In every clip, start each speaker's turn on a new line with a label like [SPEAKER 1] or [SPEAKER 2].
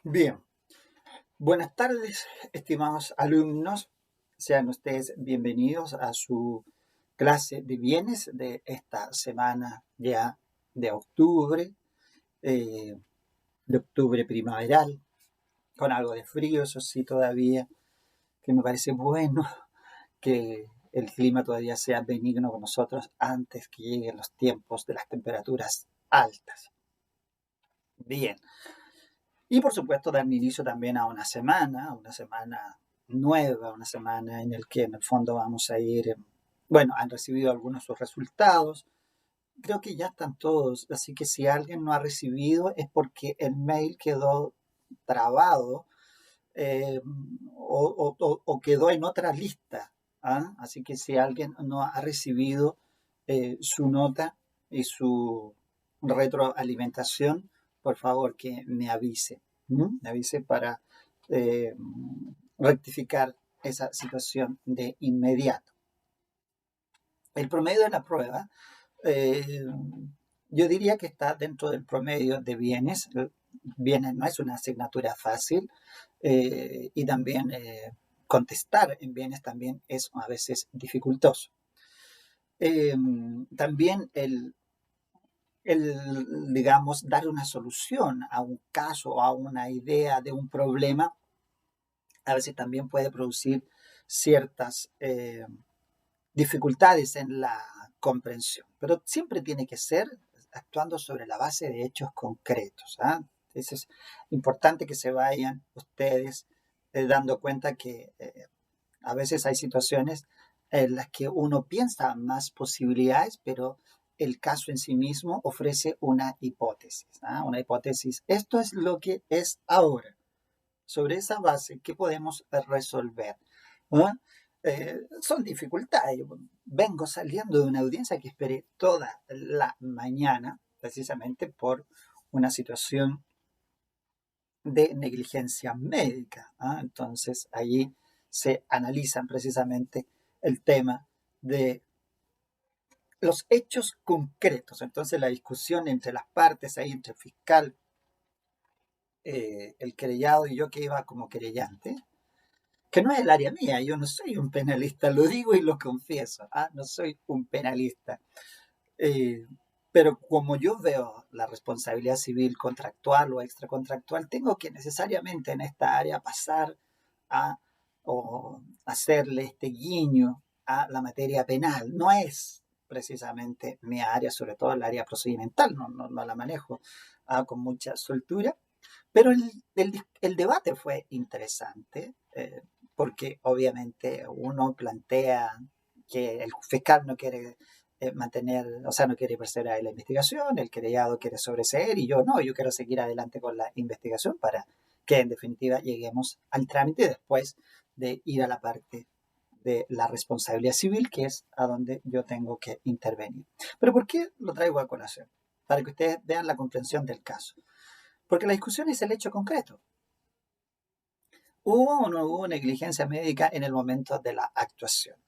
[SPEAKER 1] Bien, buenas tardes, estimados alumnos. Sean ustedes bienvenidos a su clase de bienes de esta semana ya de octubre, eh, de octubre primaveral, con algo de frío, eso sí, todavía, que me parece bueno que el clima todavía sea benigno con nosotros antes que lleguen los tiempos de las temperaturas altas. Bien. Y por supuesto dar inicio también a una semana nueva, una semana en la que en el fondo vamos a ir, bueno, han recibido algunos de sus resultados. Creo que ya están todos, así que si alguien no ha recibido es porque el mail quedó trabado eh, o quedó en otra lista. ¿Ah? Así que si alguien no ha recibido su nota y su retroalimentación, por favor que me avise. Me avise para eh, rectificar esa situación de inmediato. El promedio de la prueba, eh, yo diría que está dentro del promedio de bienes. Bienes no es una asignatura fácil y también contestar en bienes también es a veces dificultoso. Eh, También digamos, dar una solución a un caso o a una idea de un problema, a veces también puede producir ciertas dificultades en la comprensión, pero siempre tiene que ser actuando sobre la base de hechos concretos. ¿Ah? Es importante que se vayan ustedes dando cuenta que a veces hay situaciones en las que uno piensa más posibilidades, pero el caso en sí mismo ofrece una hipótesis. ¿Ah? Una hipótesis, esto es lo que es ahora. Sobre esa base, ¿qué podemos resolver? ¿Ah? Son dificultades. Yo vengo saliendo de una audiencia que esperé toda la mañana, precisamente por una situación de negligencia médica. ¿Ah? Entonces, allí se analizan precisamente el tema de los hechos concretos. Entonces, la discusión entre las partes, ahí entre el fiscal, el querellado y yo que iba como querellante, que no es el área mía, yo no soy un penalista, lo digo y lo confieso, ¿ah? No soy un penalista. Eh, pero como yo veo la responsabilidad civil contractual o extracontractual, tengo que necesariamente en esta área pasar a o hacerle este guiño a la materia penal. No es precisamente mi área, sobre todo el área procedimental, no la manejo con mucha soltura, pero el debate fue interesante porque obviamente uno plantea que el fiscal no quiere mantener, o sea, no quiere perseverar la investigación, el querellado quiere sobreseer y yo no, yo quiero seguir adelante con la investigación para que en definitiva lleguemos al trámite después de ir a la parte de la responsabilidad civil, que es a donde yo tengo que intervenir. Pero ¿por qué lo traigo a colación? Para que ustedes vean la comprensión del caso. Porque la discusión es el hecho concreto. ¿Hubo o no hubo negligencia médica en el momento de la actuación?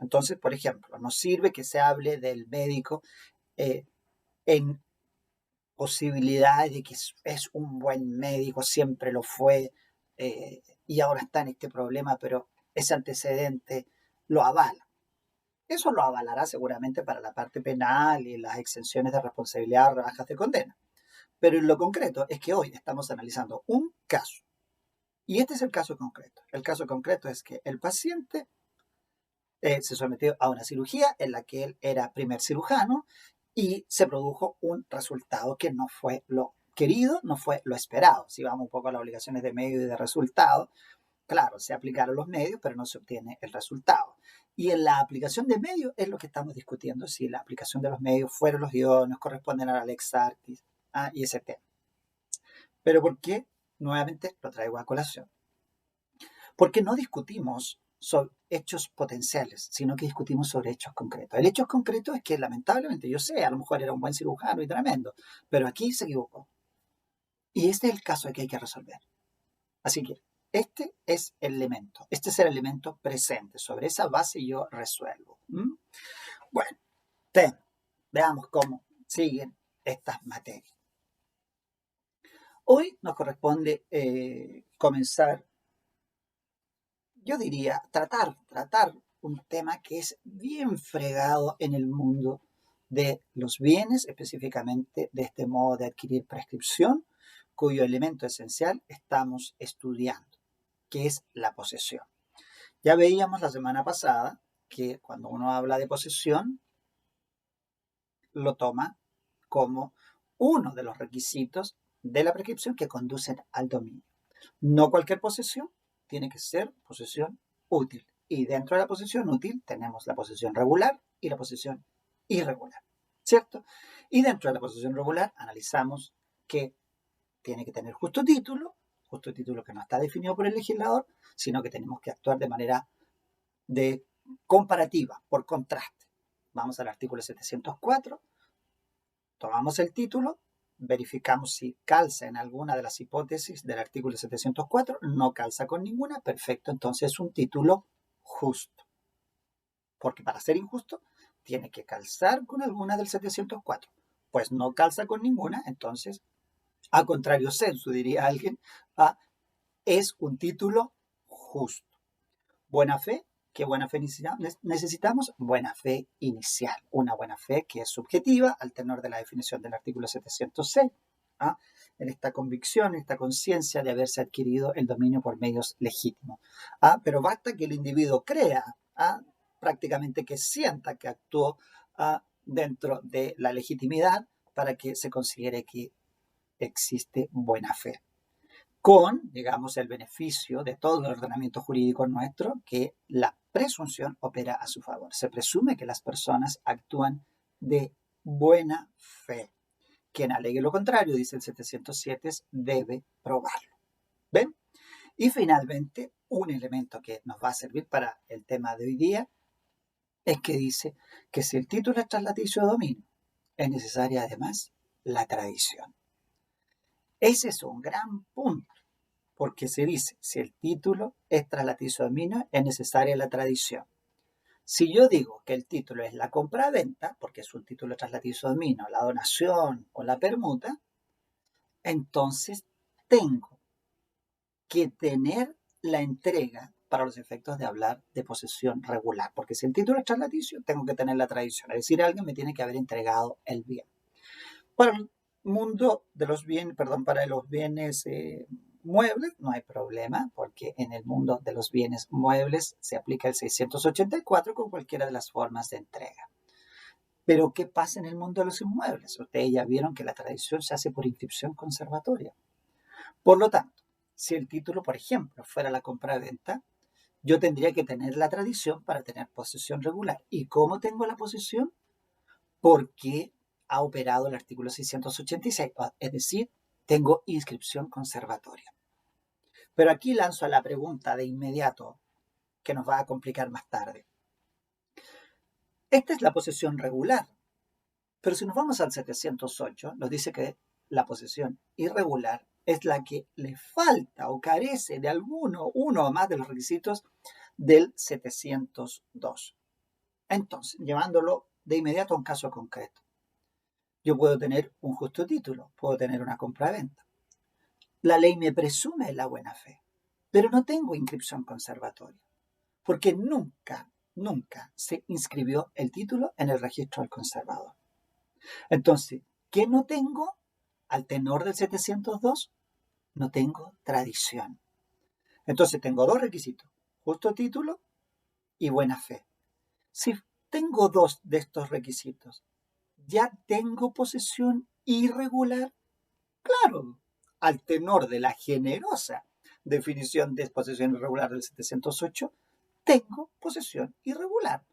[SPEAKER 1] Entonces, por ejemplo, nos sirve que se hable del médico eh, en posibilidades de que es un buen médico, siempre lo fue, y ahora está en este problema, pero ese antecedente lo avala. Eso lo avalará seguramente para la parte penal y las exenciones de responsabilidad o rebajas de condena. Pero en lo concreto es que hoy estamos analizando un caso. Y este es el caso concreto. El caso concreto es que el paciente se sometió a una cirugía en la que él era primer cirujano y se produjo un resultado que no fue lo querido, no fue lo esperado. Si vamos un poco a las obligaciones de medio y de resultado, claro, se aplicaron los medios, pero no se obtiene el resultado. Y en la aplicación de medios es lo que estamos discutiendo, si la aplicación de los medios fueron los idóneos, corresponden a la lex artis y ese tema. Pero ¿por qué? Nuevamente lo traigo a colación. Porque no discutimos sobre hechos potenciales, sino que discutimos sobre hechos concretos. El hecho concreto es que lamentablemente, yo sé, a lo mejor era un buen cirujano y tremendo, pero aquí se equivocó. Y este es el caso que hay que resolver. Así que este es el elemento, este es el elemento presente. Sobre esa base yo resuelvo. Bueno, veamos cómo siguen estas materias. Hoy nos corresponde comenzar, yo diría, tratar un tema que es bien fregado en el mundo de los bienes, específicamente de este modo de adquirir prescripción, cuyo elemento esencial estamos estudiando, que es la posesión. Ya veíamos la semana pasada que cuando uno habla de posesión, lo toma como uno de los requisitos de la prescripción que conducen al dominio. No cualquier posesión tiene que ser posesión útil. Y dentro de la posesión útil tenemos la posesión regular y la posesión irregular, ¿cierto? Y dentro de la posesión regular analizamos que tiene que tener justo título que no está definido por el legislador, sino que tenemos que actuar de manera de comparativa, por contraste. Vamos al artículo 704, tomamos el título, verificamos si calza en alguna de las hipótesis del artículo 704, no calza con ninguna, perfecto, entonces es un título justo. Porque para ser injusto, tiene que calzar con alguna del 704. Pues no calza con ninguna, entonces, a contrario sensu, diría alguien, es un título justo. Buena fe. ¿Qué buena fe necesitamos? Buena fe inicial. Una buena fe que es subjetiva al tenor de la definición del artículo 706. En esta convicción, en esta conciencia de haberse adquirido el dominio por medios legítimos. Pero basta que el individuo crea, prácticamente que sienta que actuó dentro de la legitimidad para que se considere que existe buena fe. Con, digamos, el beneficio de todo el ordenamiento jurídico nuestro, que la presunción opera a su favor. Se presume que las personas actúan de buena fe. Quien alegue lo contrario, dice el 707, debe probarlo. ¿Ven? Y finalmente, un elemento que nos va a servir para el tema de hoy día es que dice que si el título es traslaticio de dominio, es necesaria además la tradición. Ese es un gran punto. Porque se dice, si el título es traslaticio de dominio, es necesaria la tradición. Si yo digo que el título es la compra-venta, porque es un título traslaticio de dominio, la donación o la permuta, entonces tengo que tener la entrega para los efectos de hablar de posesión regular. Porque si el título es traslaticio, tengo que tener la tradición. Es decir, alguien me tiene que haber entregado el bien. Para el mundo de los bienes, para los bienes muebles, no hay problema, porque en el mundo de los bienes muebles se aplica el 684 con cualquiera de las formas de entrega. Pero, ¿qué pasa en el mundo de los inmuebles? Ustedes ya vieron que la tradición se hace por inscripción conservatoria. Por lo tanto, si el título, por ejemplo, fuera la compra-venta, yo tendría que tener la tradición para tener posesión regular. ¿Y cómo tengo la posesión? Porque ha operado el artículo 686, es decir, tengo inscripción conservatoria. Pero aquí lanzo la pregunta de inmediato que nos va a complicar más tarde. Esta es la posesión regular, pero si nos vamos al 708, nos dice que la posesión irregular es la que le falta o carece de uno o más de los requisitos del 702. Entonces, llevándolo de inmediato a un caso concreto. Yo puedo tener un justo título, puedo tener una compra-venta. La ley me presume la buena fe, pero no tengo inscripción conservatoria, porque nunca se inscribió el título en el registro del conservador. Entonces, ¿qué no tengo? Al tenor del 702, no tengo tradición. Entonces, tengo dos requisitos, justo título y buena fe. Si tengo dos de estos requisitos, ¿ya tengo posesión irregular? Claro, al tenor de la generosa definición de posesión irregular del 708, tengo posesión irregular.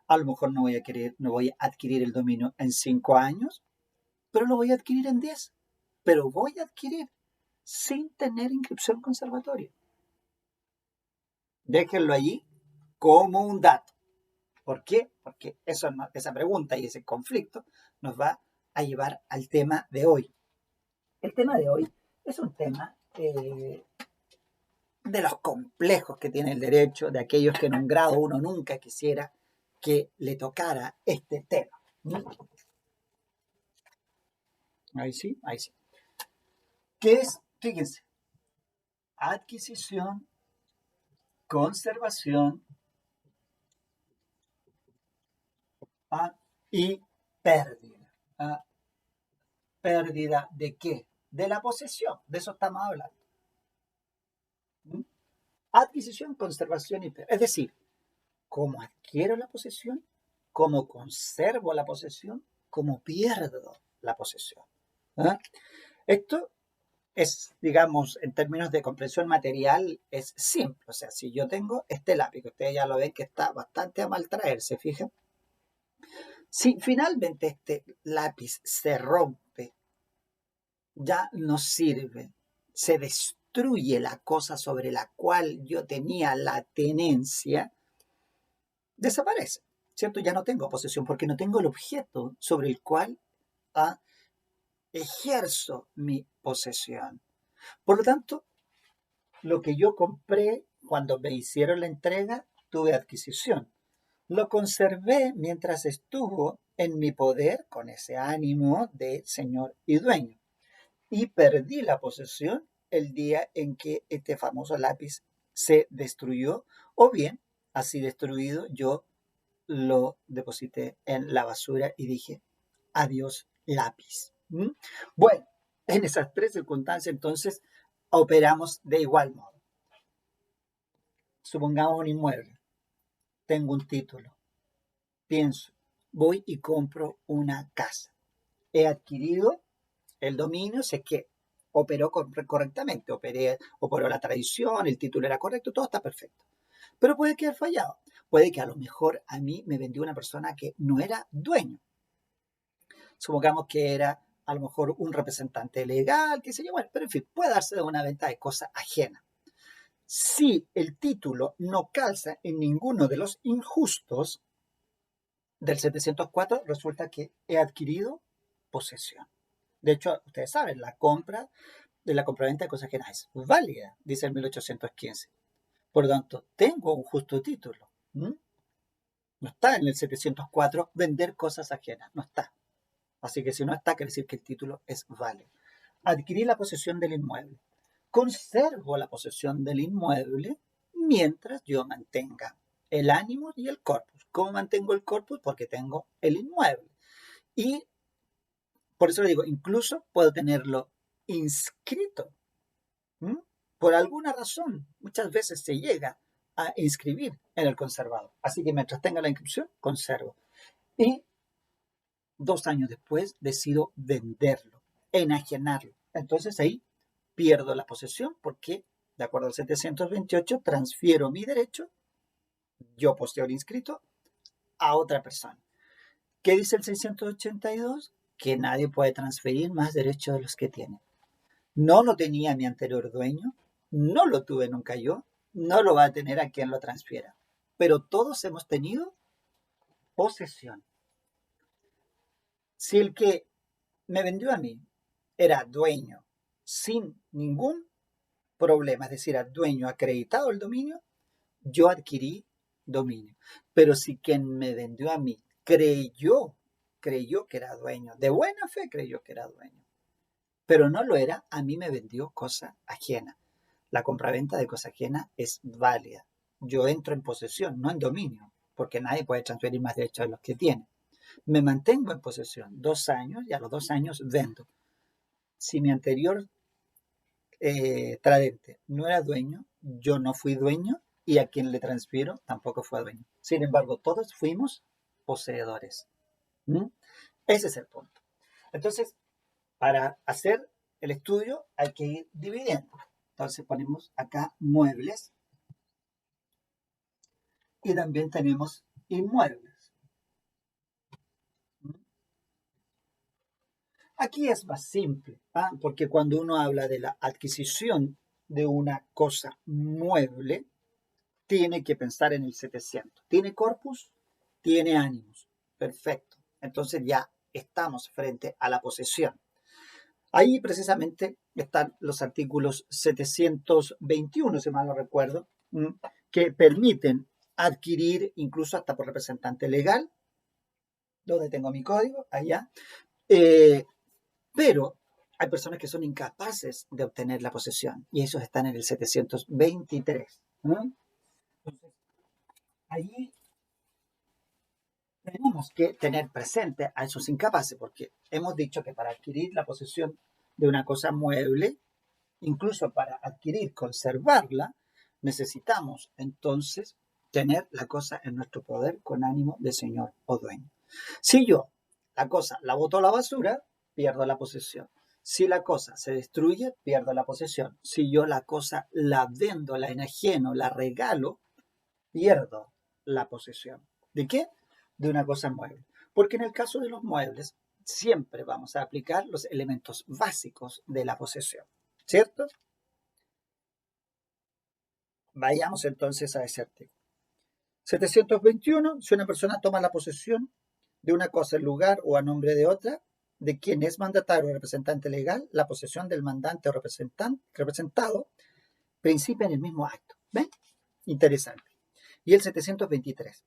[SPEAKER 1] A lo mejor no voy a adquirir el dominio en 5 años, pero lo voy a adquirir en 10. Pero voy a adquirir sin tener inscripción conservatoria. Déjenlo allí como un dato. ¿Por qué? Porque esa pregunta y ese conflicto nos va a llevar al tema de hoy. El tema de hoy es un tema de los complejos que tiene el derecho, de aquellos que en un grado uno nunca quisiera que le tocara este tema. Ahí sí. ¿Qué es Fíjense, adquisición, conservación, y pérdida. ¿Pérdida de qué? De la posesión, de eso estamos hablando. ¿Mm? Adquisición, conservación y pérdida. Es decir, cómo adquiero la posesión, cómo conservo la posesión, cómo pierdo la posesión. Esto es, digamos, en términos de comprensión material, es simple. O sea, si yo tengo este lápiz, ustedes ya lo ven que está bastante a mal traer, ¿se fijan? Si finalmente este lápiz se rompe, ya no sirve, se destruye la cosa sobre la cual yo tenía la tenencia, desaparece, ¿cierto? Ya no tengo posesión porque no tengo el objeto sobre el cual ejerzo mi posesión. Por lo tanto, lo que yo compré cuando me hicieron la entrega, tuve adquisición. Lo conservé mientras estuvo en mi poder con ese ánimo de señor y dueño. Y perdí la posesión el día en que este famoso lápiz se destruyó, o bien, así destruido, yo lo deposité en la basura y dije, adiós lápiz. Bueno, en esas tres circunstancias entonces operamos de igual modo. Supongamos un inmueble, tengo un título, pienso, voy y compro una casa. He adquirido el dominio, sé que operó correctamente, operó la tradición, el título era correcto, todo está perfecto. Pero puede que haya fallado. Puede que a lo mejor a mí me vendió una persona que no era dueño. Supongamos que era a lo mejor un representante legal, qué sé yo, bueno, pero en fin, puede darse de una venta de cosa ajena. Si el título no calza en ninguno de los injustos del 704, resulta que he adquirido posesión. De hecho, ustedes saben, la compra de la compraventa de cosas ajenas es válida, dice el 1815. Por lo tanto, tengo un justo título. No está en el 704 vender cosas ajenas, no está. Así que si no está, quiere decir que el título es válido. Adquirí la posesión del inmueble. Conservo la posesión del inmueble mientras yo mantenga el ánimo y el corpus. ¿Cómo mantengo el corpus? Porque tengo el inmueble. Y por eso le digo, incluso puedo tenerlo inscrito. Por alguna razón, muchas veces se llega a inscribir en el conservador. Así que mientras tenga la inscripción, conservo. Y 2 años después decido venderlo, enajenarlo. Entonces ahí pierdo la posesión porque, de acuerdo al 728, transfiero mi derecho, yo posterior inscrito, a otra persona. ¿Qué dice el 682? Que nadie puede transferir más derechos de los que tiene. No lo tenía mi anterior dueño, no lo tuve nunca yo, no lo va a tener a quien lo transfiera. Pero todos hemos tenido posesión. Si el que me vendió a mí era dueño sin ningún problema, es decir, era dueño acreditado el dominio, yo adquirí dominio. Pero si quien me vendió a mí creyó que era dueño, de buena fe creyó que era dueño, pero no lo era, a mí me vendió cosa ajena. La compraventa de cosa ajena es válida. Yo entro en posesión, no en dominio, porque nadie puede transferir más derechos de los que tiene. Me mantengo en posesión 2 años y a los 2 años vendo. Si mi anterior tradente no era dueño, yo no fui dueño y a quien le transfiero tampoco fue dueño. Sin embargo, todos fuimos poseedores. Ese es el punto. Entonces, para hacer el estudio hay que ir dividiendo. Entonces ponemos acá muebles y también tenemos inmuebles. Aquí es más simple, porque cuando uno habla de la adquisición de una cosa mueble, tiene que pensar en el 700. ¿Tiene corpus? Tiene ánimos. Perfecto. Entonces ya estamos frente a la posesión. Ahí precisamente están los artículos 721, si mal no recuerdo, que permiten adquirir incluso hasta por representante legal, donde tengo mi código, allá, pero hay personas que son incapaces de obtener la posesión y esos están en el 723. ¿No? Entonces, ahí tenemos que tener presente a esos incapaces porque hemos dicho que para adquirir la posesión de una cosa mueble, incluso para adquirir, conservarla, necesitamos entonces tener la cosa en nuestro poder con ánimo de señor o dueño. Si yo la cosa la boto a la basura, pierdo la posesión. Si la cosa se destruye, pierdo la posesión. Si yo la cosa la vendo, la enajeno, la regalo, pierdo la posesión. ¿De qué? De una cosa mueble. Porque en el caso de los muebles, siempre vamos a aplicar los elementos básicos de la posesión. ¿Cierto? Vayamos entonces a ese artículo. 721. Si una persona toma la posesión de una cosa en lugar o a nombre de otra, de quien es mandatario o representante legal, la posesión del mandante o representado principia en el mismo acto. ¿Ven? Interesante. Y el 723.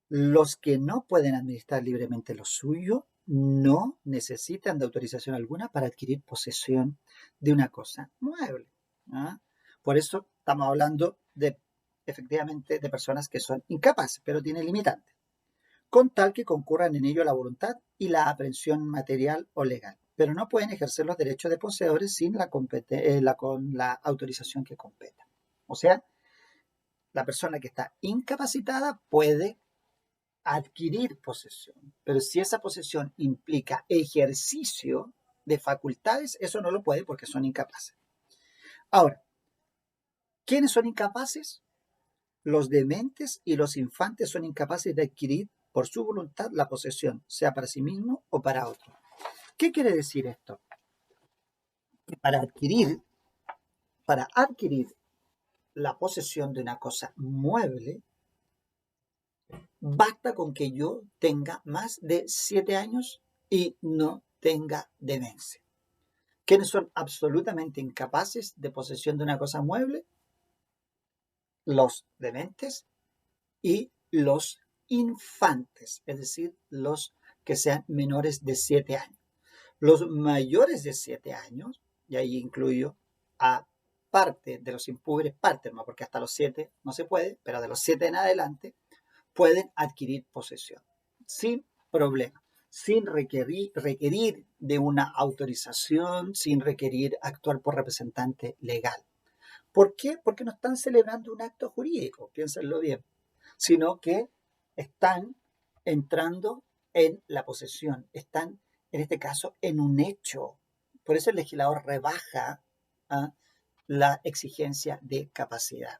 [SPEAKER 1] Los que no pueden administrar libremente lo suyo no necesitan de autorización alguna para adquirir posesión de una cosa mueble. ¿Ah? Por eso estamos hablando de, efectivamente, de personas que son incapaces, pero tienen limitantes, con tal que concurran en ello la voluntad y la aprehensión material o legal, pero no pueden ejercer los derechos de poseedores sin con la autorización que competa. O sea, la persona que está incapacitada puede adquirir posesión, pero si esa posesión implica ejercicio de facultades, eso no lo puede porque son incapaces. Ahora, ¿quiénes son incapaces? Los dementes y los infantes son incapaces de adquirir por su voluntad la posesión, sea para sí mismo o para otro. ¿Qué quiere decir esto? Que para adquirir la posesión de una cosa mueble, basta con que yo tenga más de 7 años y no tenga demencia. ¿Quiénes son absolutamente incapaces de posesión de una cosa mueble? Los dementes y los infantes, es decir, los que sean menores de 7 años. Los mayores de 7 años, y ahí incluyo a parte de los impúberes parterma, porque hasta los 7 no se puede, pero de los 7 en adelante pueden adquirir posesión sin problema, sin requerir de una autorización, sin requerir actuar por representante legal. ¿Por qué? Porque no están celebrando un acto jurídico, piénsenlo bien, sino que están entrando en la posesión, están en este caso en un hecho. Por eso el legislador rebaja la exigencia de capacidad.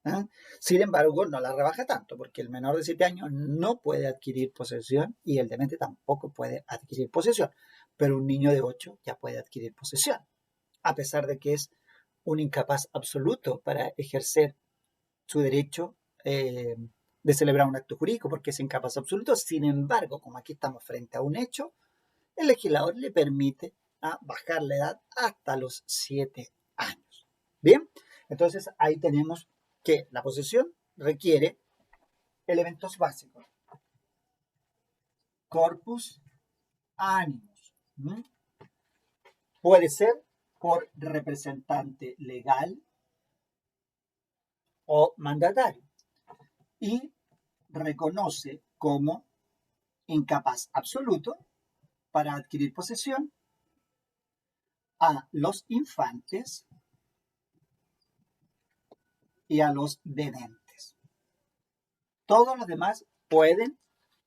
[SPEAKER 1] ¿Eh? Sin embargo, no la rebaja tanto, porque el menor de 7 años no puede adquirir posesión y el demente tampoco puede adquirir posesión, pero un niño de 8 ya puede adquirir posesión, a pesar de que es un incapaz absoluto para ejercer su derecho de celebrar un acto jurídico, porque es incapaz absoluto. Sin embargo, como aquí estamos frente a un hecho, el legislador le permite bajar la edad hasta los 7 años. Bien, entonces ahí tenemos que la posesión requiere elementos básicos. Corpus animus. Puede ser por representante legal o mandatario. Y reconoce como incapaz absoluto para adquirir posesión a los infantes y a los dementes. Todos los demás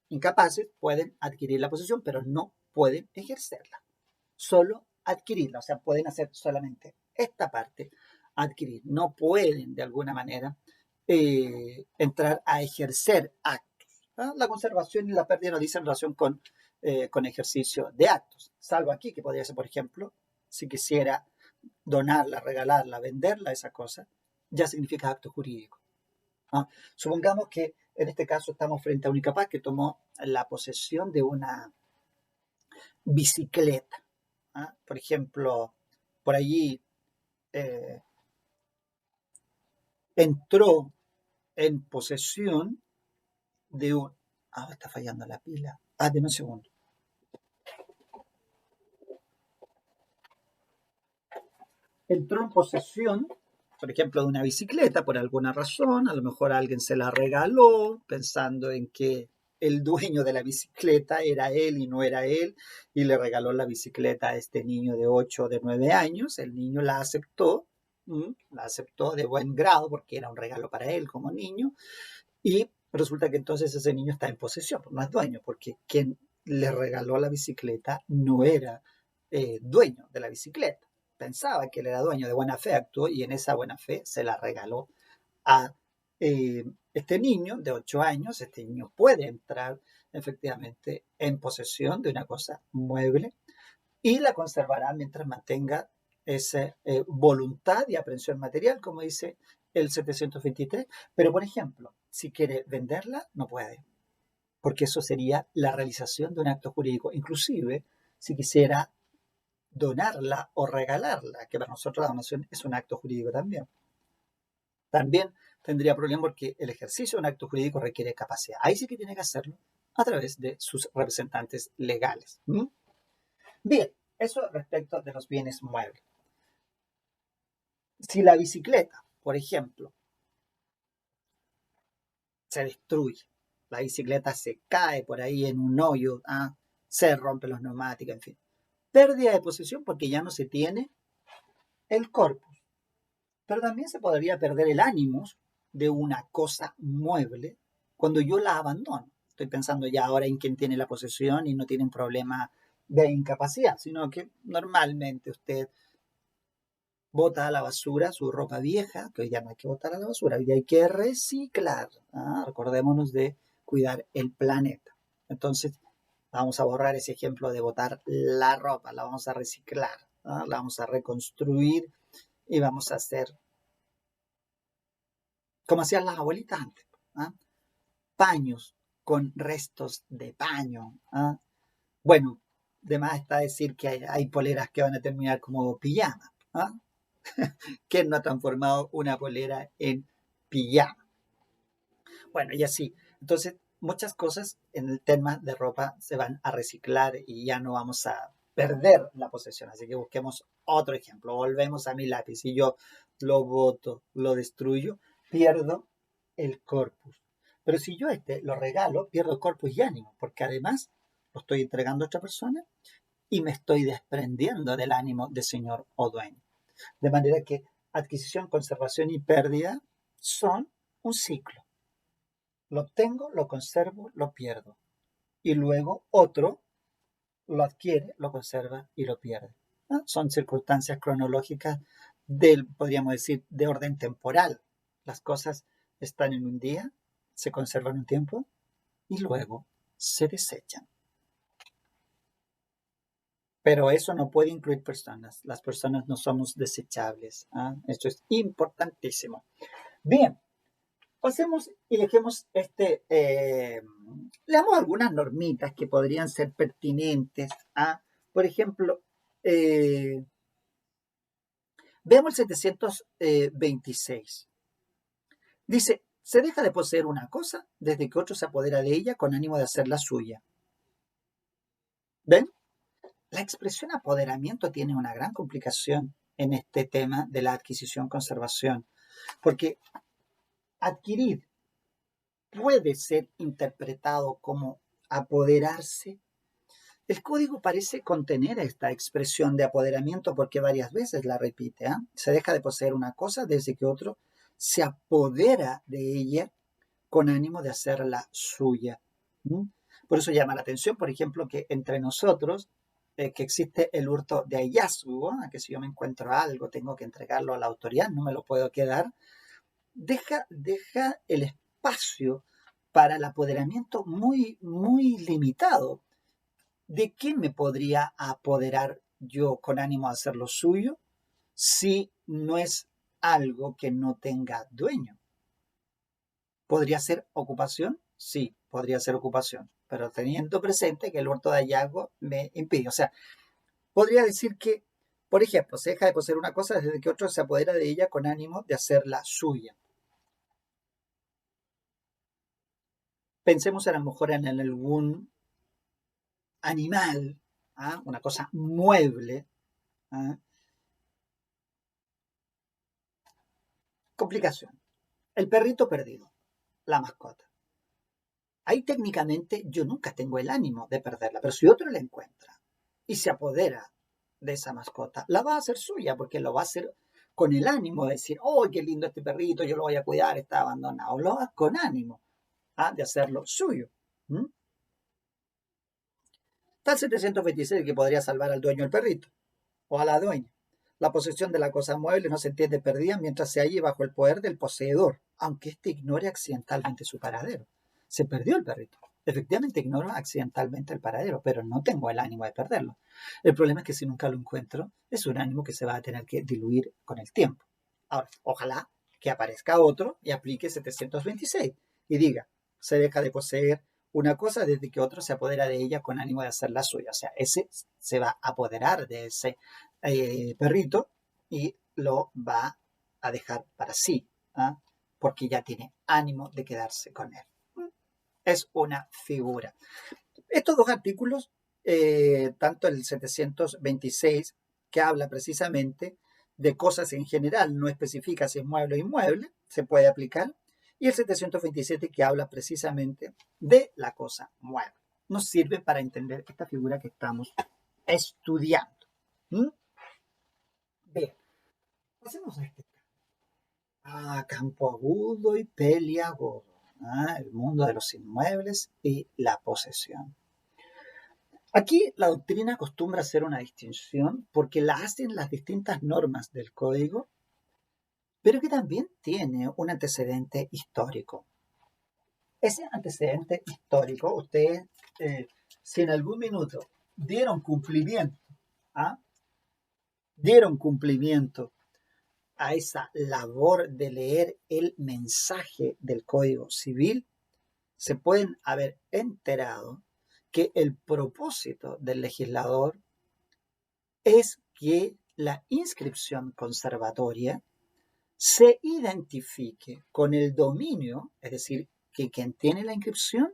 [SPEAKER 1] incapaces, pueden adquirir la posesión, pero no pueden ejercerla. Solo adquirirla, o sea, pueden hacer solamente esta parte, adquirir. No pueden, de alguna manera, entrar a ejercer actos. La conservación y la pérdida no dicen relación con ejercicio de actos, salvo aquí, que podría ser, por ejemplo, si quisiera donarla, regalarla, venderla, esa cosa, ya significa acto jurídico. Supongamos que en este caso estamos frente a un incapaz que tomó la posesión de una bicicleta. Por ejemplo, por allí entró en posesión de un... está fallando la pila. Deme un segundo. entró en posesión, por ejemplo, de una bicicleta por alguna razón, a lo mejor alguien se la regaló pensando en que el dueño de la bicicleta era él y no era él, y le regaló la bicicleta a este niño de 8 o de 9 años, el niño la aceptó de buen grado porque era un regalo para él como niño, y resulta que entonces ese niño está en posesión, no es dueño, porque quien le regaló la bicicleta no era dueño de la bicicleta. Pensaba que él era dueño, de buena fe actuó y en esa buena fe se la regaló a este niño de 8 años. Este niño puede entrar efectivamente en posesión de una cosa mueble y la conservará mientras mantenga esa voluntad y aprehensión material, como dice el 723. Pero, por ejemplo, si quiere venderla, no puede, porque eso sería la realización de un acto jurídico. Inclusive, si quisiera donarla o regalarla, que para nosotros la donación es un acto jurídico también. También tendría problema porque el ejercicio de un acto jurídico requiere capacidad. Ahí sí que tiene que hacerlo a través de sus representantes legales. Bien, eso respecto de los bienes muebles. Si la bicicleta, por ejemplo, se destruye, la bicicleta se cae por ahí en un hoyo, se rompen los neumáticos, en fin. Pérdida de posesión porque ya no se tiene el corpus. Pero también se podría perder el ánimo de una cosa mueble cuando yo la abandono. Estoy pensando ya ahora en quien tiene la posesión y no tiene un problema de incapacidad, sino que normalmente usted bota a la basura su ropa vieja, que hoy ya no hay que botar a la basura, hoy hay que reciclar. Recordémonos de cuidar el planeta. Entonces, vamos a borrar ese ejemplo de botar la ropa, la vamos a reciclar, la vamos a reconstruir y vamos a hacer como hacían las abuelitas antes, paños con restos de paño. Bueno, de más está decir que hay poleras que van a terminar como pijamas. ¿Quién no ha transformado una polera en pijama? Bueno, y así. Entonces, muchas cosas en el tema de ropa se van a reciclar y ya no vamos a perder la posesión. Así que busquemos otro ejemplo. Volvemos a mi lápiz. Si yo lo boto, lo destruyo, pierdo el corpus. Pero si yo lo regalo, pierdo corpus y ánimo, porque además lo estoy entregando a otra persona y me estoy desprendiendo del ánimo de señor o dueño. De manera que adquisición, conservación y pérdida son un ciclo. Lo obtengo, lo conservo, lo pierdo. Y luego otro lo adquiere, lo conserva y lo pierde. Son circunstancias cronológicas podríamos decir, de orden temporal. Las cosas están en un día, se conservan un tiempo y luego se desechan. Pero eso no puede incluir personas. Las personas no somos desechables. Esto es importantísimo. Bien, pasemos y dejemos leamos algunas normitas que podrían ser pertinentes. Por ejemplo, veamos el 726. Dice, se deja de poseer una cosa desde que otro se apodera de ella con ánimo de hacerla suya. ¿Ven? La expresión apoderamiento tiene una gran complicación en este tema de la adquisición-conservación, porque adquirir puede ser interpretado como apoderarse. El código parece contener esta expresión de apoderamiento porque varias veces la repite. Se deja de poseer una cosa desde que otro se apodera de ella con ánimo de hacerla suya. Por eso llama la atención, por ejemplo, que entre nosotros, que existe el hurto de hallazgo, que si yo me encuentro algo tengo que entregarlo a la autoridad, no me lo puedo quedar, deja el espacio para el apoderamiento muy, muy limitado. ¿De qué me podría apoderar yo con ánimo de hacer lo suyo si no es algo que no tenga dueño? ¿Podría ser ocupación? Sí, podría ser ocupación, pero teniendo presente que el hurto de hallazgo me impide. O sea, podría decir que, por ejemplo, se deja de poseer una cosa desde que otro se apodera de ella con ánimo de hacerla suya. Pensemos a lo mejor en algún animal, una cosa mueble, Complicación. El perrito perdido, la mascota. Ahí técnicamente yo nunca tengo el ánimo de perderla, pero si otro la encuentra y se apodera de esa mascota, la va a hacer suya porque lo va a hacer con el ánimo de decir, oh, qué lindo este perrito, yo lo voy a cuidar, está abandonado. Lo haga con ánimo de hacerlo suyo. ¿Mm? Está el 726 que podría salvar al dueño del perrito o a la dueña. La posesión de la cosa mueble no se entiende perdida mientras se halle bajo el poder del poseedor, aunque éste ignore accidentalmente su paradero. Se perdió el perrito. Efectivamente ignoro accidentalmente el paradero, pero no tengo el ánimo de perderlo. El problema es que si nunca lo encuentro, es un ánimo que se va a tener que diluir con el tiempo. Ahora, ojalá que aparezca otro y aplique 726 y diga, se deja de poseer una cosa desde que otro se apodera de ella con ánimo de hacerla suya. O sea, ese se va a apoderar de ese perrito y lo va a dejar para sí, ¿ah? Porque ya tiene ánimo de quedarse con él. Es una figura. Estos dos artículos, tanto el 726, que habla precisamente de cosas en general, no especifica si es mueble o inmueble, se puede aplicar, y el 727 que habla precisamente de la cosa mueble. Nos sirve para entender esta figura que estamos estudiando. ¿Mm? Bien, pasemos a este campo agudo y peliagudo. El mundo de los inmuebles y la posesión. Aquí la doctrina acostumbra hacer una distinción porque la hacen las distintas normas del código, pero que también tiene un antecedente histórico. Ese antecedente histórico, ustedes, si en algún minuto dieron cumplimiento, dieron cumplimiento a esa labor de leer el mensaje del Código Civil, se pueden haber enterado que el propósito del legislador es que la inscripción conservatoria se identifique con el dominio, es decir, que quien tiene la inscripción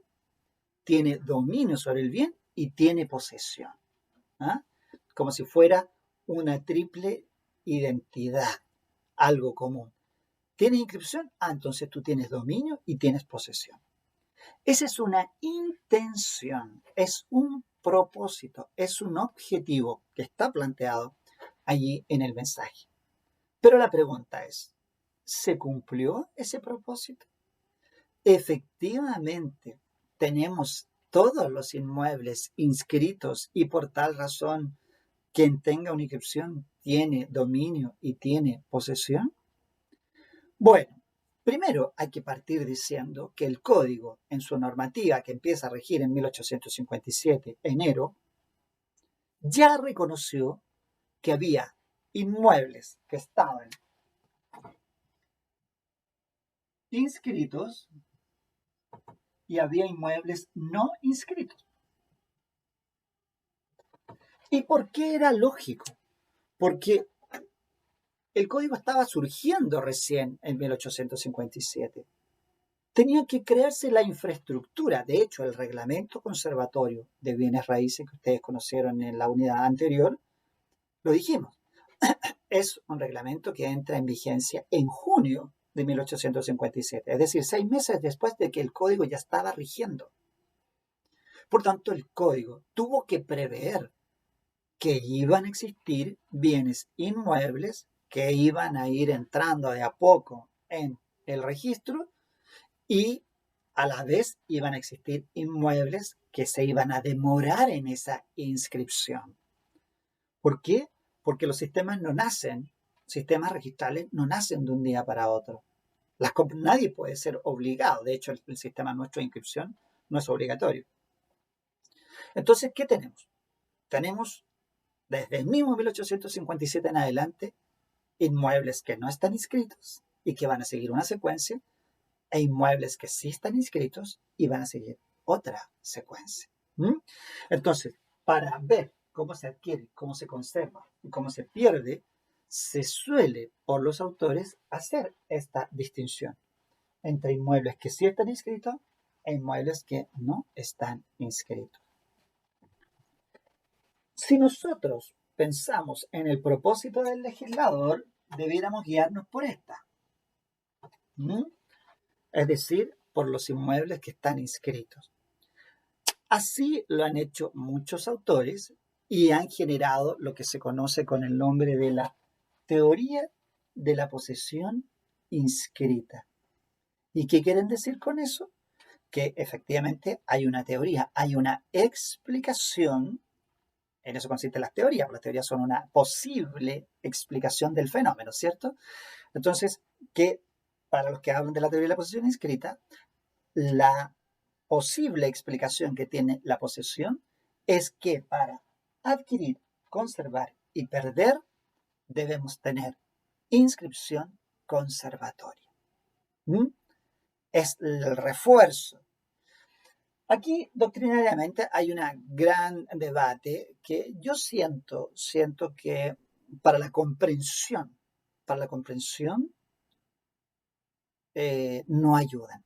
[SPEAKER 1] tiene dominio sobre el bien y tiene posesión. Como si fuera una triple identidad, algo común. ¿Tienes inscripción? Entonces tú tienes dominio y tienes posesión. Esa es una intención, es un propósito, es un objetivo que está planteado allí en el mensaje. Pero la pregunta es, ¿se cumplió ese propósito? Efectivamente, tenemos todos los inmuebles inscritos y por tal razón, quien tenga una inscripción tiene dominio y tiene posesión. Bueno, primero hay que partir diciendo que el código en su normativa que empieza a regir en 1857, enero, ya reconoció que había inmuebles que estaban inscritos y había inmuebles no inscritos. ¿Y por qué era lógico? Porque el código estaba surgiendo recién en 1857. Tenía que crearse la infraestructura. De hecho, el reglamento conservatorio de bienes raíces que ustedes conocieron en la unidad anterior, lo dijimos. Es un reglamento que entra en vigencia en junio de 1857, es decir, 6 meses después de que el código ya estaba rigiendo. Por tanto, el código tuvo que prever que iban a existir bienes inmuebles que iban a ir entrando de a poco en el registro y a la vez iban a existir inmuebles que se iban a demorar en esa inscripción. ¿Por qué? Porque los sistemas no nacen, sistemas registrales no nacen de un día para otro. Nadie puede ser obligado, de hecho el sistema nuestro de inscripción no es obligatorio. Entonces, ¿qué tenemos? Tenemos desde el mismo 1857 en adelante inmuebles que no están inscritos y que van a seguir una secuencia, e inmuebles que sí están inscritos y van a seguir otra secuencia. Entonces, para ver cómo se adquiere, cómo se conserva y cómo se pierde, se suele por los autores hacer esta distinción entre inmuebles que sí están inscritos e inmuebles que no están inscritos. Si nosotros pensamos en el propósito del legislador, debiéramos guiarnos por esta. ¿Mm? Es decir, por los inmuebles que están inscritos. Así lo han hecho muchos autores y han generado lo que se conoce con el nombre de la teoría de la posesión inscrita. ¿Y qué quieren decir con eso? Que efectivamente hay una teoría, hay una explicación. En eso consisten las teorías. Las teorías son una posible explicación del fenómeno, ¿cierto? Entonces, que para los que hablan de la teoría de la posesión inscrita, la posible explicación que tiene la posesión es que para adquirir, conservar y perder debemos tener inscripción conservatoria. ¿Mm? Es el refuerzo. Aquí doctrinariamente hay un gran debate que yo siento que para la comprensión no ayudan,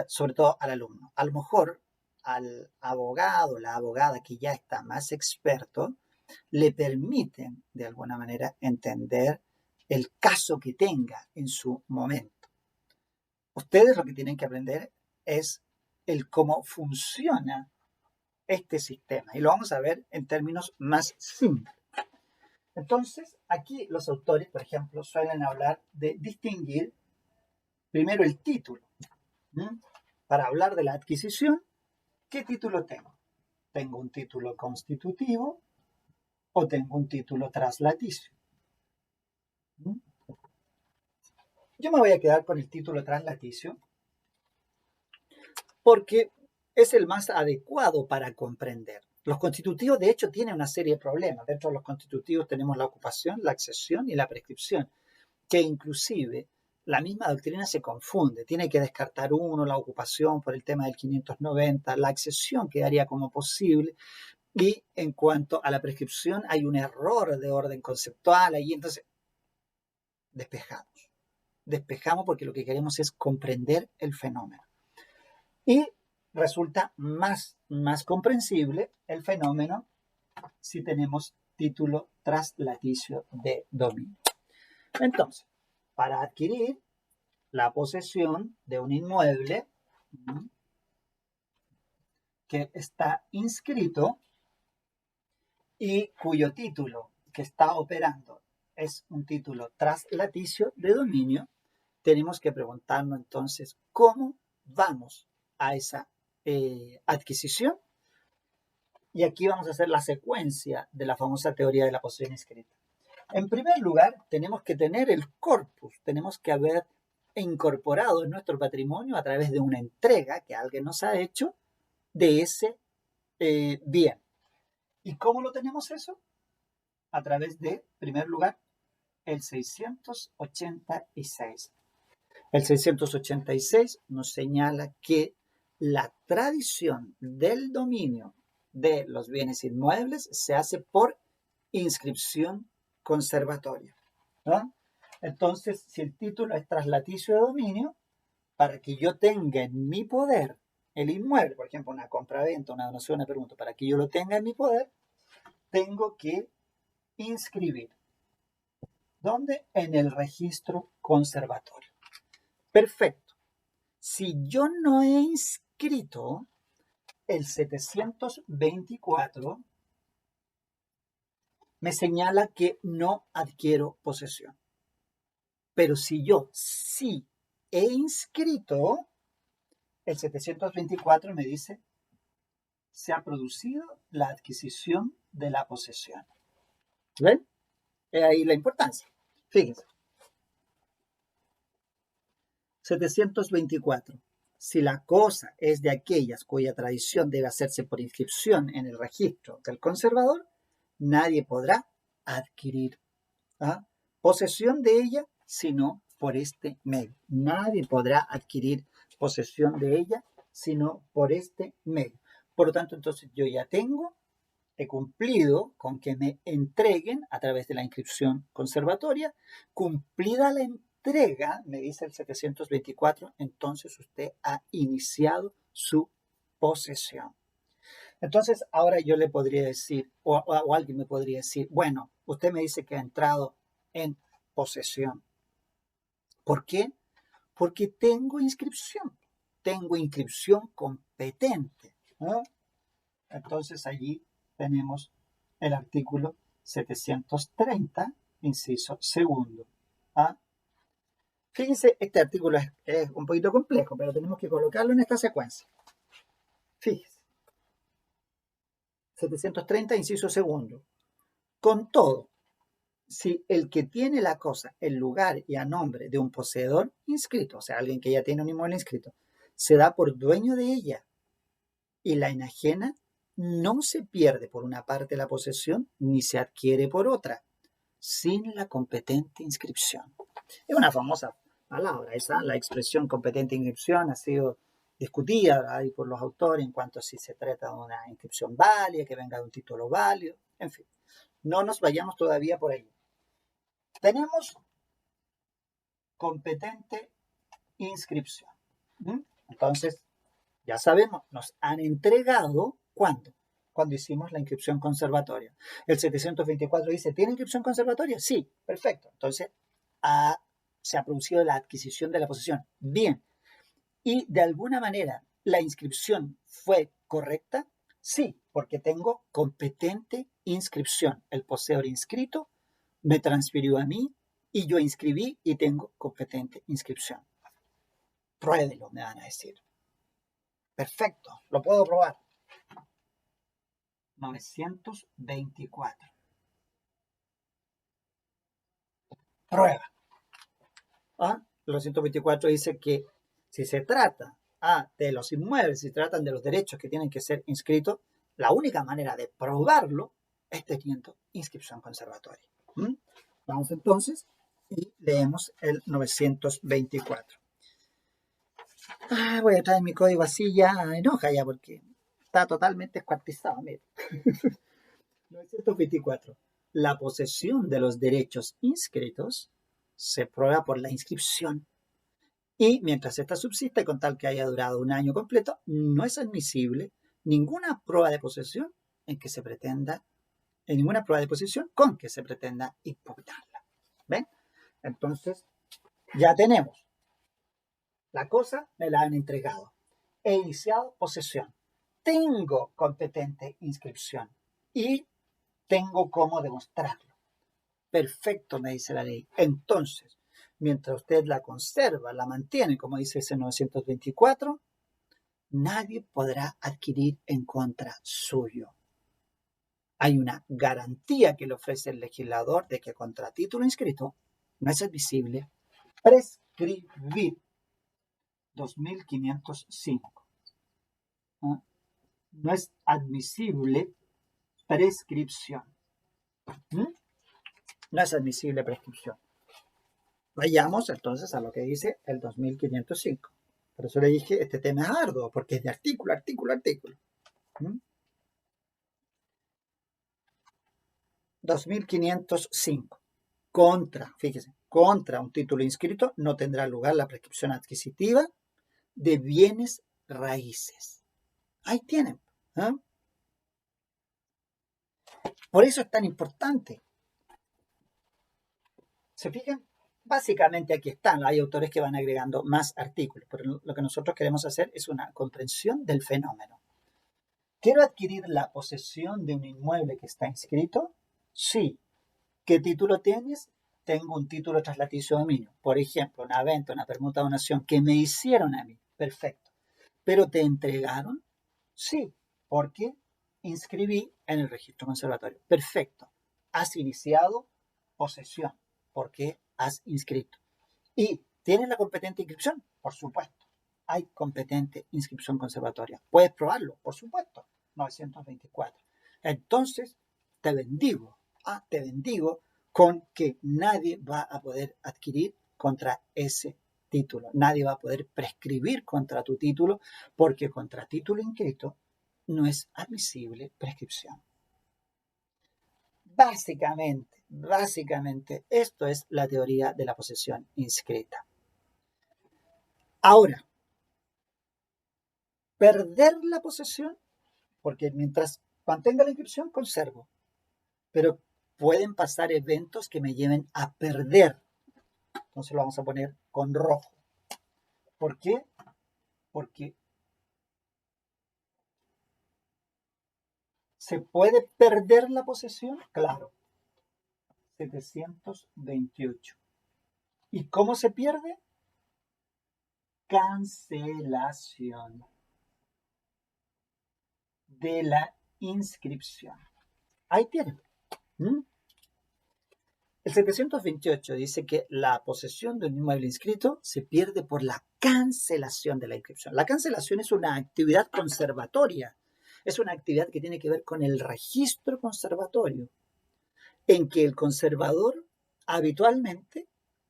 [SPEAKER 1] sobre todo al alumno. A lo mejor al abogado, la abogada que ya está más experto, le permiten de alguna manera entender el caso que tenga en su momento. Ustedes lo que tienen que aprender es el cómo funciona este sistema y lo vamos a ver en términos más simples. Entonces, aquí los autores, por ejemplo, suelen hablar de distinguir primero el título. ¿Mm? Para hablar de la adquisición, ¿qué título tengo? ¿Tengo un título constitutivo o tengo un título traslaticio? ¿Mm? Yo me voy a quedar con el título traslaticio porque es el más adecuado para comprender. Los constitutivos, de hecho, tienen una serie de problemas. Dentro de los constitutivos tenemos la ocupación, la accesión y la prescripción, que inclusive la misma doctrina se confunde. Tiene que descartar uno, la ocupación por el tema del 590, la accesión quedaría como posible, y en cuanto a la prescripción hay un error de orden conceptual ahí, entonces despejamos porque lo que queremos es comprender el fenómeno. Y resulta más comprensible el fenómeno si tenemos título traslaticio de dominio. Entonces, para adquirir la posesión de un inmueble que está inscrito y cuyo título que está operando es un título traslaticio de dominio, tenemos que preguntarnos entonces cómo vamos a esa adquisición. Y aquí vamos a hacer la secuencia de la famosa teoría de la posesión inscrita. En primer lugar, tenemos que tener el corpus, tenemos que haber incorporado en nuestro patrimonio a través de una entrega que alguien nos ha hecho de ese bien. ¿Y cómo lo tenemos eso? A través de, en primer lugar, el 686. El 686 nos señala que la tradición del dominio de los bienes inmuebles se hace por inscripción conservatoria, ¿no? Entonces, si el título es traslaticio de dominio, para que yo tenga en mi poder el inmueble, por ejemplo, una compra-venta, una donación, una pregunta, para que yo lo tenga en mi poder, tengo que inscribir. ¿Dónde? En el registro conservatorio. Perfecto. Si yo no he inscrito el 724, me señala que no adquiero posesión. Pero si yo sí he inscrito, el 724 me dice, se ha producido la adquisición de la posesión. ¿Ven? Es ahí la importancia. Fíjense. 724. Si la cosa es de aquellas cuya tradición debe hacerse por inscripción en el registro del conservador, nadie podrá adquirir posesión de ella sino por este medio. Nadie podrá adquirir posesión de ella sino por este medio. Por lo tanto, entonces yo ya he cumplido con que me entreguen a través de la inscripción conservatoria. Cumplida la entrega, me dice el 724, entonces usted ha iniciado su posesión. Entonces, ahora yo le podría decir, o alguien me podría decir, bueno, usted me dice que ha entrado en posesión. ¿Por qué? Porque tengo inscripción competente, ¿no? Entonces allí tenemos el artículo 730, inciso segundo. ¿Ah? Fíjense, este artículo es un poquito complejo, pero tenemos que colocarlo en esta secuencia. Fíjense, 730, inciso segundo. Con todo, si el que tiene la cosa, el lugar y a nombre de un poseedor inscrito, o sea, alguien que ya tiene un inmueble inscrito, se da por dueño de ella y la enajena, no se pierde por una parte la posesión ni se adquiere por otra, sin la competente inscripción. Es una famosa palabra esa, la expresión competente inscripción ha sido discutida ahí por los autores en cuanto a si se trata de una inscripción válida, que venga de un título válido, en fin. No nos vayamos todavía por ahí. Tenemos competente inscripción. Entonces, ya sabemos, nos han entregado, ¿cuándo? Cuando hicimos la inscripción conservatoria. El 724 dice, ¿tiene inscripción conservatoria? Sí, perfecto. Entonces, se ha producido la adquisición de la posesión. Bien. Y de alguna manera, ¿la inscripción fue correcta? Sí, porque tengo competente inscripción. El poseedor inscrito me transfirió a mí y yo inscribí y tengo competente inscripción. Pruébelo, me van a decir. Perfecto, lo puedo probar. 924. Prueba. ¿Ah? 924 dice que si se trata de los inmuebles, si tratan de los derechos que tienen que ser inscritos, la única manera de probarlo es teniendo inscripción conservatoria. Vamos entonces y leemos el 924. Voy a traer mi código así ya en hoja ya porque está totalmente descuartizado. Mire. 924. La posesión de los derechos inscritos se prueba por la inscripción y mientras esta subsiste con tal que haya durado un año completo, no es admisible ninguna prueba de posesión en ninguna prueba de posesión con que se pretenda impugnarla. ¿Ven? Entonces, ya tenemos. La cosa me la han entregado. He iniciado posesión. Tengo competente inscripción y tengo cómo demostrarlo. Perfecto, me dice la ley. Entonces, mientras usted la conserva, la mantiene, como dice ese 924, nadie podrá adquirir en contra suyo. Hay una garantía que le ofrece el legislador de que contra título inscrito no es admisible prescribir. 2505. ¿Ah? No es admisible prescripción. No es admisible prescripción. Vayamos entonces a lo que dice el 2505. Por eso le dije, este tema es arduo, porque es de artículo. 2505. Contra un título inscrito no tendrá lugar la prescripción adquisitiva de bienes raíces. Ahí tienen. Por eso es tan importante. ¿Se fijan? Básicamente aquí están. Hay autores que van agregando más artículos, pero lo que nosotros queremos hacer es una comprensión del fenómeno. ¿Quiero adquirir la posesión de un inmueble que está inscrito? Sí. ¿Qué título tienes? Tengo un título traslaticio de dominio. Por ejemplo, una venta, una permuta, donación que me hicieron a mí. Perfecto. ¿Pero te entregaron? Sí, porque inscribí en el registro conservatorio. Perfecto. Has iniciado posesión porque has inscrito. ¿Y tienes la competente inscripción? Por supuesto. Hay competente inscripción conservatoria. ¿Puedes probarlo? Por supuesto. 924. Entonces, te bendigo con que nadie va a poder adquirir contra ese título. Nadie va a poder prescribir contra tu título porque contra título inscrito no es admisible prescripción. Básicamente, esto es la teoría de la posesión inscrita. Ahora, perder la posesión, porque mientras mantenga la inscripción, conservo, pero pueden pasar eventos que me lleven a perder Entonces lo vamos a poner con rojo. ¿Por qué? Porque ¿se puede perder la posesión? Claro. 728. ¿Y cómo se pierde? Cancelación de la inscripción. Ahí tienen. ¿Mm? El 728 dice que la posesión de un inmueble inscrito se pierde por la cancelación de la inscripción. La cancelación es una actividad conservatoria. Es una actividad que tiene que ver con el registro conservatorio, en que el conservador habitualmente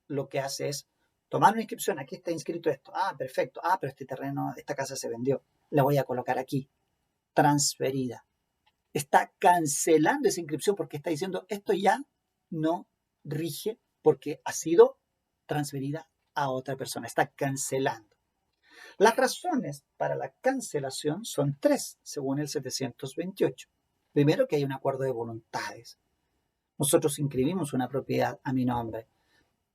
[SPEAKER 1] lo que hace es tomar una inscripción. Aquí está inscrito esto. Ah, perfecto. Ah, pero este terreno, esta casa se vendió. La voy a colocar aquí. Transferida. Está cancelando esa inscripción porque está diciendo esto ya no rige porque ha sido transferida a otra persona. Está cancelando. Las razones para la cancelación son tres, según el 728. Primero, que hay un acuerdo de voluntades. Nosotros inscribimos una propiedad a mi nombre.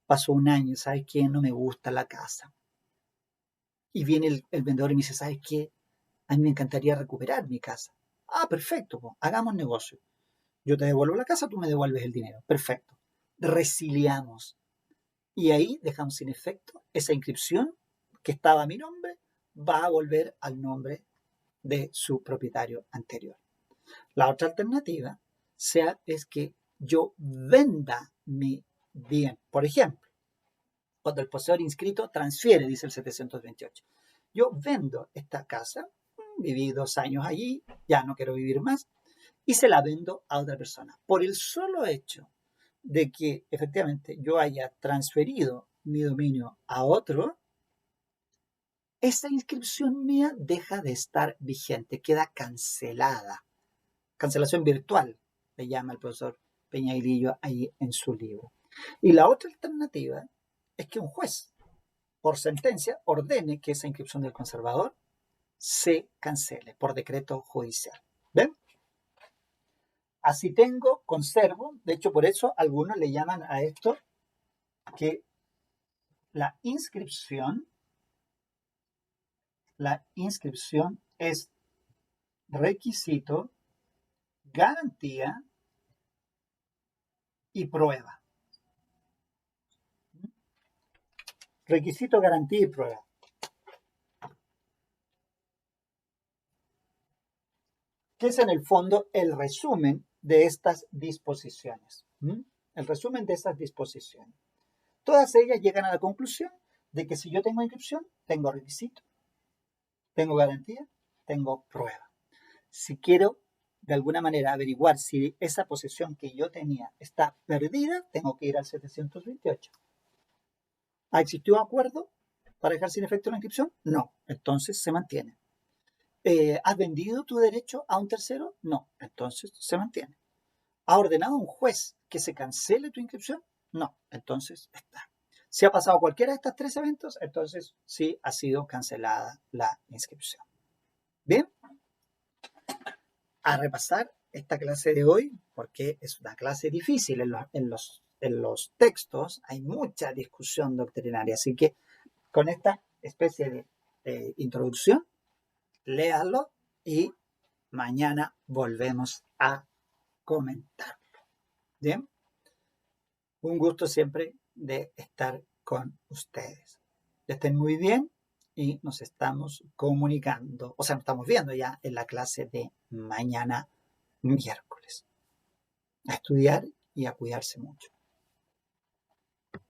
[SPEAKER 1] Pasó un año, ¿sabes qué? No me gusta la casa. Y viene el vendedor y me dice, ¿sabes qué? A mí me encantaría recuperar mi casa. Ah, perfecto, pues, hagamos negocio. Yo te devuelvo la casa, tú me devuelves el dinero. Perfecto. Resiliamos. Y ahí dejamos sin efecto esa inscripción que estaba a mi nombre, va a volver al nombre de su propietario anterior. La otra alternativa es que yo venda mi bien. Por ejemplo, cuando el poseedor inscrito transfiere, dice el 728. Yo vendo esta casa, viví 2 años allí, ya no quiero vivir más, y se la vendo a otra persona. Por el solo hecho de que efectivamente yo haya transferido mi dominio a otro, esa inscripción mía deja de estar vigente, queda cancelada. Cancelación virtual, le llama el profesor Peñailillo ahí en su libro. Y la otra alternativa es que un juez, por sentencia, ordene que esa inscripción del conservador se cancele por decreto judicial. ¿Ven? Así conservo, de hecho por eso algunos le llaman a esto que la inscripción es requisito, garantía y prueba. Requisito, garantía y prueba. Que es en el fondo el resumen de estas disposiciones. El resumen de estas disposiciones. Todas ellas llegan a la conclusión de que si yo tengo inscripción, tengo requisito, tengo garantía, tengo prueba. Si quiero de alguna manera averiguar si esa posesión que yo tenía está perdida, tengo que ir al 728. ¿Ha existido un acuerdo para dejar sin efecto la inscripción? No, entonces se mantiene. ¿Has vendido tu derecho a un tercero? No, entonces se mantiene. ¿Ha ordenado un juez que se cancele tu inscripción? No, entonces está. Si ha pasado cualquiera de estos 3 eventos, entonces sí ha sido cancelada la inscripción. Bien, a repasar esta clase de hoy, porque es una clase difícil. En los textos hay mucha discusión doctrinaria, así que con esta especie de introducción, léalo y mañana volvemos a comentarlo. Bien, un gusto siempre de estar con ustedes. Que estén muy bien y nos estamos comunicando, o sea, nos estamos viendo ya en la clase de mañana miércoles. A estudiar y a cuidarse mucho.